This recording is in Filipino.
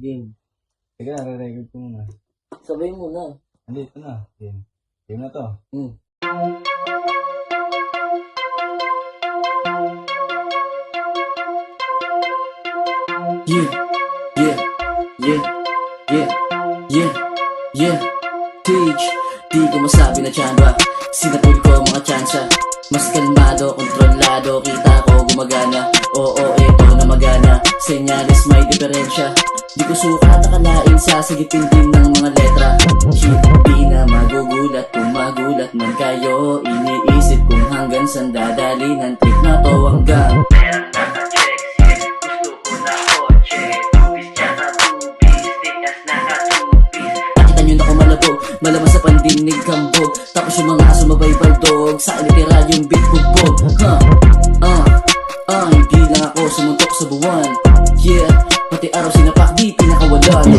Game. Teka na, re-record ko muna. Sabay mo na. Andito na. Game. Game na to. Yeah, yeah, yeah, yeah, yeah, yeah. Teach, di ko masabi na tiyamba. Sinapul ko mga tsansa. Mas kalmado, kontrolado. Kita ko gumagana. Oo, ito na magana. Senyales may diferensya. Di ko sukat akalain sasagitin din ng mga letra. Shit, di na magugulat kung magulat man kayo. Iniisip kung hanggang saan dadali ng trip na to hanggang nakita nyo na ko malaman sa pandinig kambog. Tapos yung mga sumabay baldog sa litera yung beat bugbog. Hindi lang ako sumuntok sa buwan. Yeah, pati araw sinapak di pinakawalan.